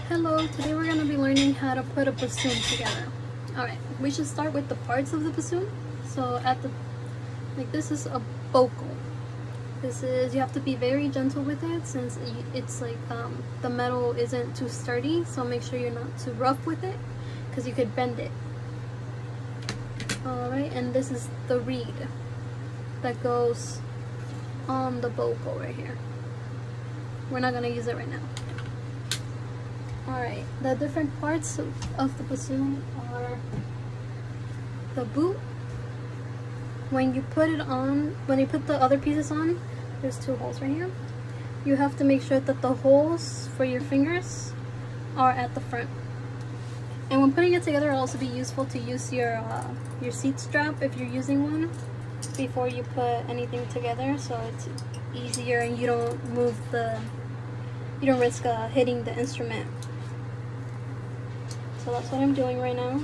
Hello, today we're going to be learning how to put a bassoon together. Alright, we should start with the parts of the bassoon. So this is a vocal. You have to be very gentle with it since it's the metal isn't too sturdy, so make sure you're not too rough with it because you could bend it. Alright, and this is the reed that goes on the vocal right here. We're not going to use it right now. Alright, the different parts of the bassoon are the boot. When you put the other pieces on, there's two holes right here. You have to make sure that the holes for your fingers are at the front. And when putting it together, it'll also be useful to use your seat strap if you're using one before you put anything together, so it's easier and you don't risk hitting the instrument. So that's what I'm doing right now,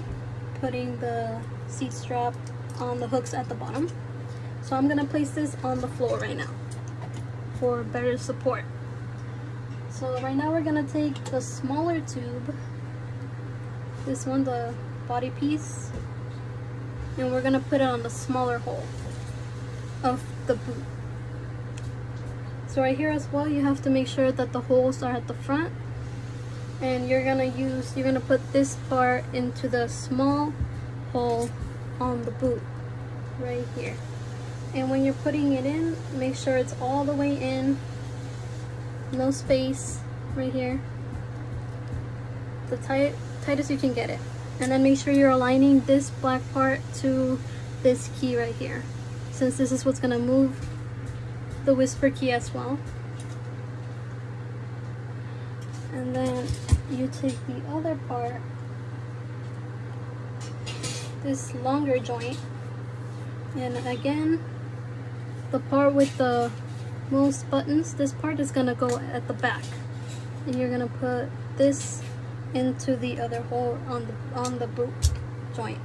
putting the seat strap on the hooks at the bottom. So I'm gonna place this on the floor right now for better support. So right now we're gonna take the smaller tube, this one, the body piece, and we're gonna put it on the smaller hole of the boot. So right here as well, you have to make sure that the holes are at the front, and you're gonna put this part into the small hole on the boot right here. And when you're putting it in, make sure it's all the way in, no space right here, the tightest you can get it. And then make sure you're aligning this black part to this key right here, since this is what's gonna move the whisper key as well. And then you take the other part, this longer joint, and again, the part with the most buttons, this part is gonna go at the back, and you're gonna put this into the other hole on the boot joint.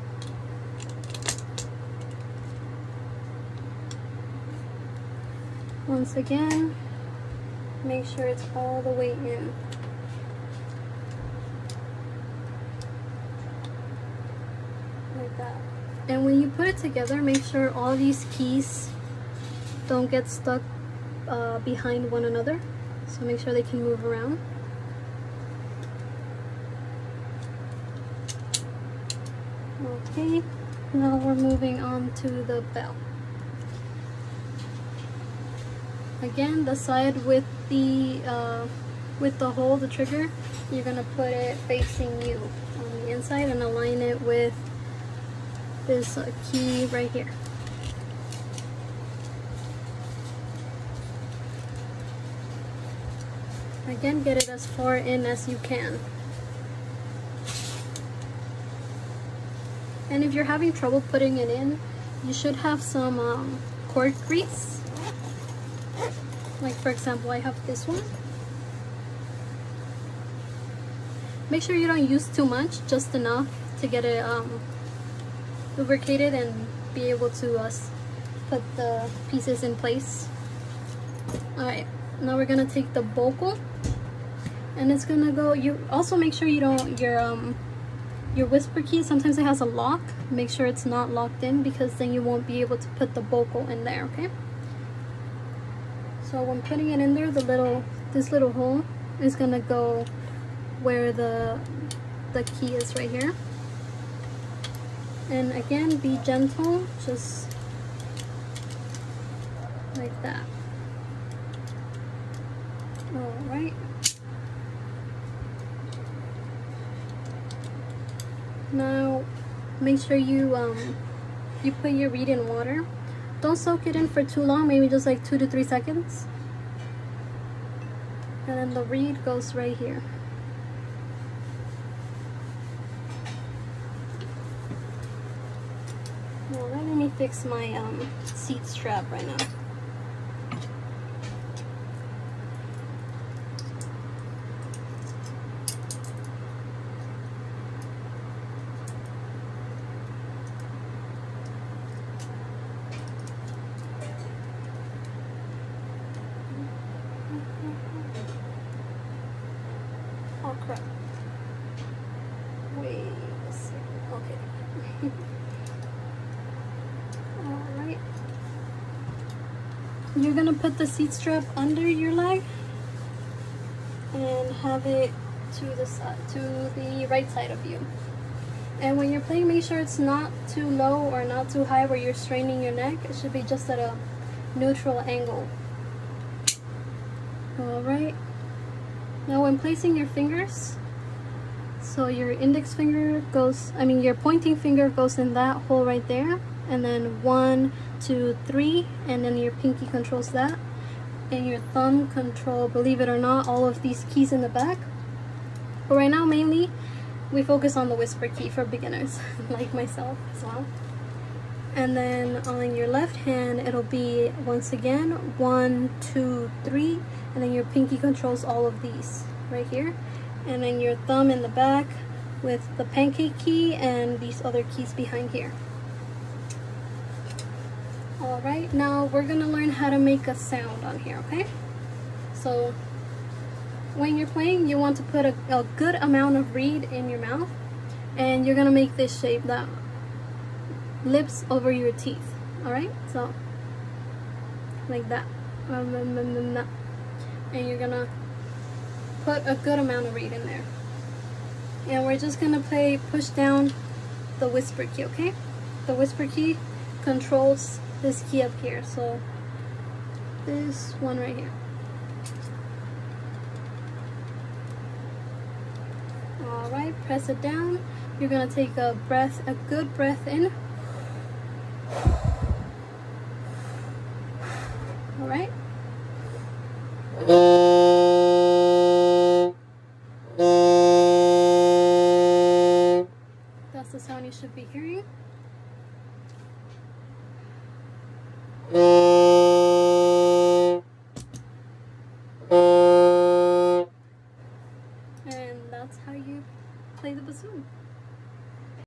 Once again, make sure it's all the way in. Like that. And when you put it together, make sure all these keys don't get stuck behind one another. So make sure they can move around. Okay, now we're moving on to the bell. Again, the side with the hole, the trigger, you're gonna put it facing you on the inside and align it with this key right here. Again, get it as far in as you can. And if you're having trouble putting it in, you should have some cork grease. Like for example, I have this one. Make sure you don't use too much, just enough to get it lubricated and be able to put the pieces in place. Alright, now we're gonna take the vocal, and it's gonna go, you also make sure you don't, your whisper key, sometimes it has a lock. Make sure it's not locked in, because then you won't be able to put the vocal in there, okay? So when putting it in there, this little hole is gonna go where the key is right here. And again, be gentle, just like that. Alright. Now, make sure you put your reed in water. Don't soak it in for too long, maybe just like 2 to 3 seconds. And then the reed goes right here. Alright, let me fix my seat strap right now. Oh crap. Wait a second. Okay. Alright. You're gonna put the seat strap under your leg and have it to the side, to the right side of you. And when you're playing, make sure it's not too low or not too high where you're straining your neck. It should be just at a neutral angle. Alright. Now when placing your fingers, so your index finger goes, your pointing finger goes in that hole right there. And then 1, 2, 3, and then your pinky controls that. And your thumb control, believe it or not, all of these keys in the back. But right now, mainly, we focus on the whisper key for beginners, like myself as well. And then on your left hand, it'll be, once again, 1, 2, 3, and then your pinky controls all of these right here. And then your thumb in the back with the pancake key and these other keys behind here. Alright, now we're gonna learn how to make a sound on here, okay? So when you're playing, you want to put a good amount of reed in your mouth, and you're gonna make this shape, that lips over your teeth. Alright, so like that. And you're gonna put a good amount of reed in there. And we're just gonna push down the whisper key, okay? The whisper key controls this key up here, so this one right here. Alright, press it down. You're gonna take a good breath in. Alright. That's the sound you should be hearing. And that's how you play the bassoon.